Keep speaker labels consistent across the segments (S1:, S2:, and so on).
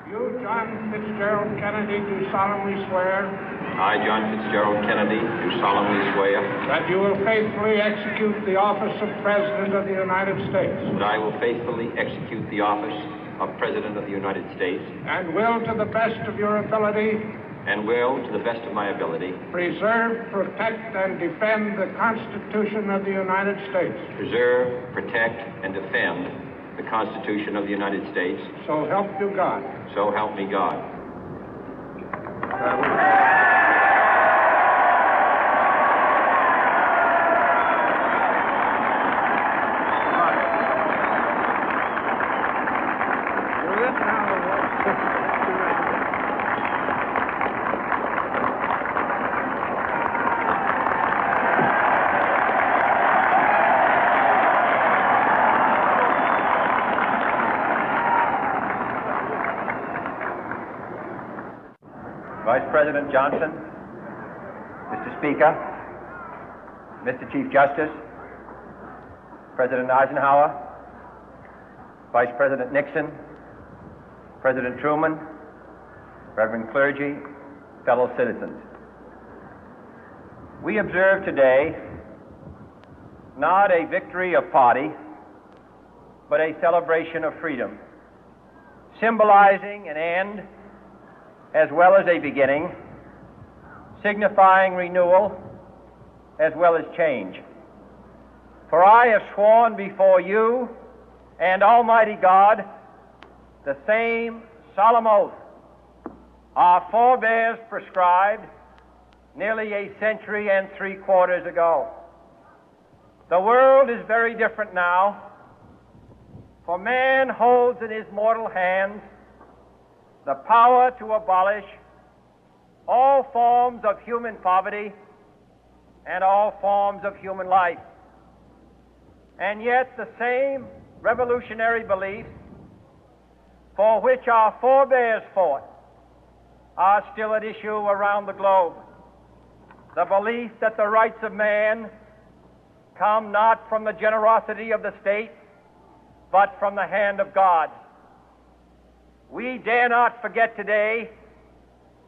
S1: You, John Fitzgerald Kennedy, do solemnly swear
S2: I, John Fitzgerald Kennedy, do solemnly swear
S1: that you will faithfully execute the office of President of the United States
S2: that I will faithfully execute the office of President of the United States
S1: and will, to the best of your ability,
S2: and will, to the best of my ability,
S1: preserve, protect, and defend the Constitution of the United States.
S2: preserve, protect, and defend the Constitution of the United States.
S1: So help you God.
S2: So help me God.
S3: Vice President Johnson, Mr. Speaker, Mr. Chief Justice, President Eisenhower, Vice President Nixon, President Truman, Reverend clergy, fellow citizens. We observe today not a victory of party, but a celebration of freedom, symbolizing an end as well as a beginning, signifying renewal as well as change. For I have sworn before you and Almighty God the same solemn oath our forebears prescribed nearly a century and 3/4 ago. The world is very different now, for man holds in his mortal hands the power to abolish all forms of human poverty and all forms of human life. And yet the same revolutionary beliefs for which our forebears fought are still at issue around the globe. The belief that the rights of man come not from the generosity of the state, but from the hand of God. We dare not forget today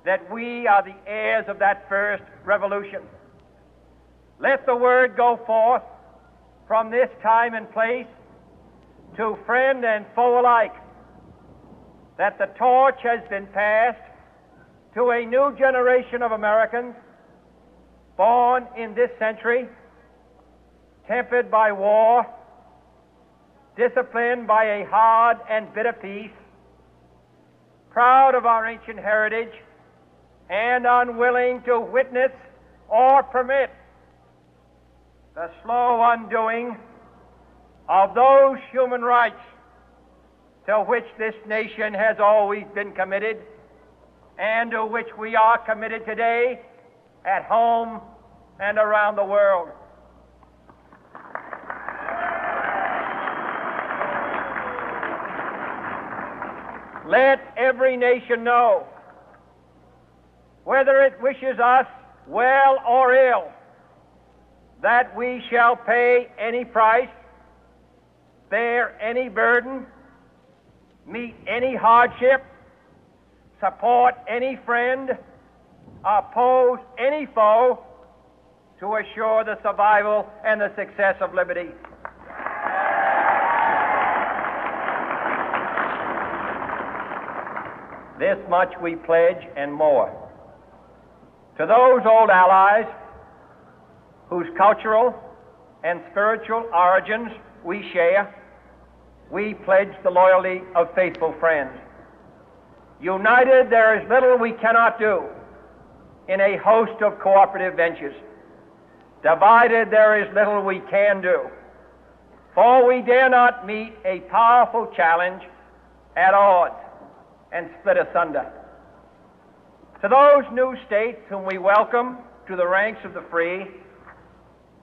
S3: that we are the heirs of that first revolution. Let the word go forth from this time and place to friend and foe alike that the torch has been passed to a new generation of Americans born in this century, tempered by war, disciplined by a hard and bitter peace, proud of our ancient heritage, and unwilling to witness or permit the slow undoing of those human rights to which this nation has always been committed and to which we are committed today at home and around the world. Let every nation know, whether it wishes us well or ill, that we shall pay any price, bear any burden, meet any hardship, support any friend, oppose any foe to assure the survival and the success of liberty. This much we pledge and more. To those old allies whose cultural and spiritual origins we share, we pledge the loyalty of faithful friends. United, there is little we cannot do in a host of cooperative ventures. Divided, there is little we can do, for we dare not meet a powerful challenge at odds and split asunder. To those new states whom we welcome to the ranks of the free,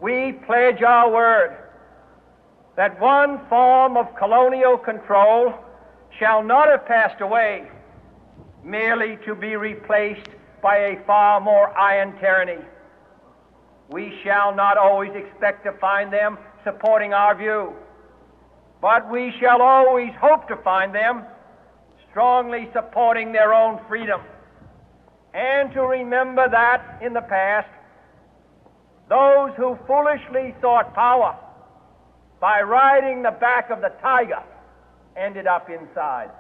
S3: we pledge our word that one form of colonial control shall not have passed away, merely to be replaced by a far more iron tyranny. We shall not always expect to find them supporting our view, but we shall always hope to find them strongly supporting their own freedom, and to remember that in the past, those who foolishly sought power by riding the back of the tiger ended up inside.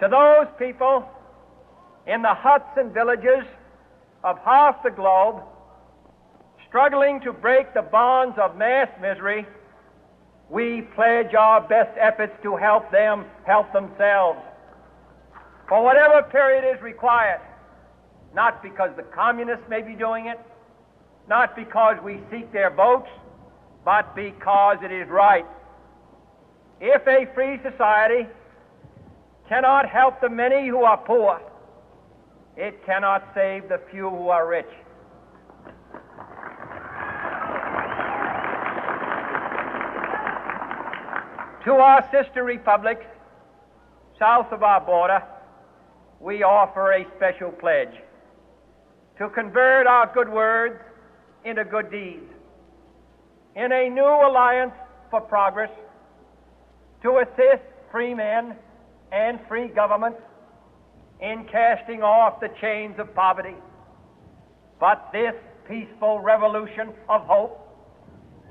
S3: To those people in the huts and villages of half the globe struggling to break the bonds of mass misery, we pledge our best efforts to help them help themselves for whatever period is required, not because the communists may be doing it, not because we seek their votes, but because it is right. If a free society cannot help the many who are poor, it cannot save the few who are rich. To our sister republics south of our border, we offer a special pledge to convert our good words into good deeds, in a new alliance for progress, to assist free men and free governments in casting off the chains of poverty. But this peaceful revolution of hope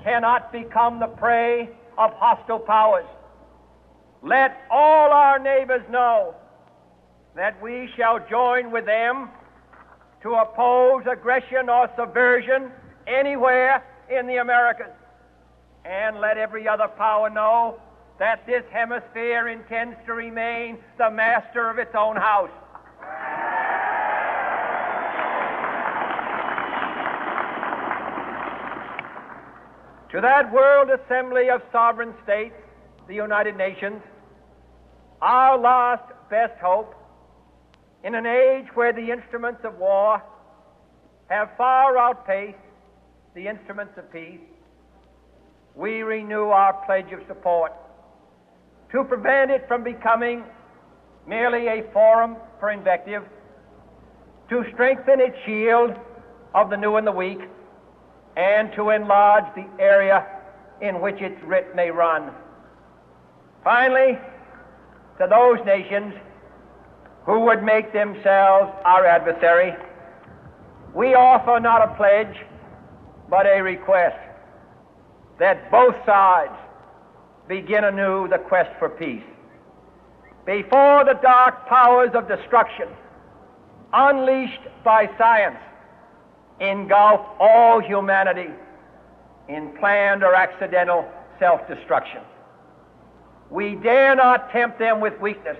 S3: cannot become the prey of hostile powers. Let all our neighbors know that we shall join with them to oppose aggression or subversion anywhere in the Americas. And let every other power know that this hemisphere intends to remain the master of its own house. To that World Assembly of Sovereign States, the United Nations, our last best hope, in an age where the instruments of war have far outpaced the instruments of peace, we renew our pledge of support to prevent it from becoming merely a forum for invective, to strengthen its shield of the new and the weak, and to enlarge the area in which its writ may run. Finally, to those nations who would make themselves our adversary, we offer not a pledge, but a request that both sides begin anew the quest for peace. Before the dark powers of destruction, unleashed by science, engulf all humanity in planned or accidental self-destruction, we dare not tempt them with weakness,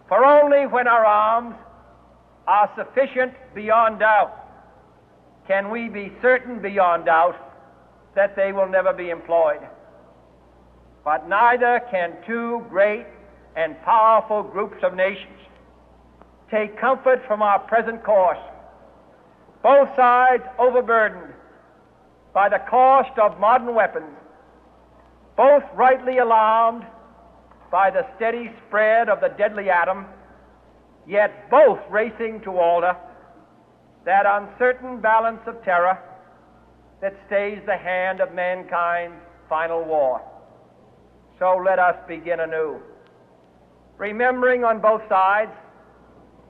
S3: for only when our arms are sufficient beyond doubt can we be certain beyond doubt that they will never be employed. But neither can two great and powerful groups of nations take comfort from our present course, both sides overburdened by the cost of modern weapons, both rightly alarmed by the steady spread of the deadly atom, yet both racing to alter that uncertain balance of terror that stays the hand of mankind's final war. So let us begin anew, remembering on both sides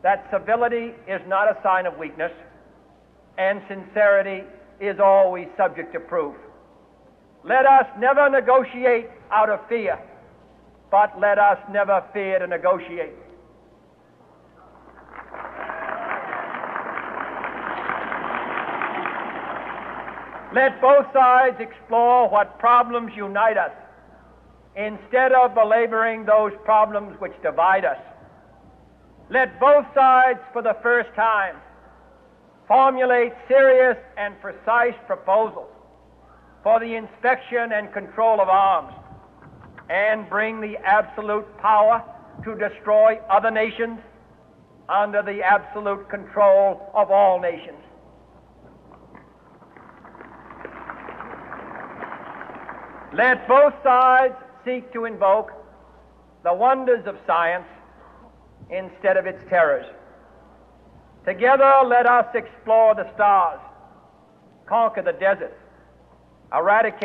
S3: that civility is not a sign of weakness, and sincerity is always subject to proof. Let us never negotiate out of fear, but let us never fear to negotiate. Let both sides explore what problems unite us, instead of belaboring those problems which divide us. Let both sides, for the first time, formulate serious and precise proposals for the inspection and control of arms, and bring the absolute power to destroy other nations under the absolute control of all nations. Let both sides seek to invoke the wonders of science instead of its terrors. Together, let us explore the stars, conquer the deserts, eradicate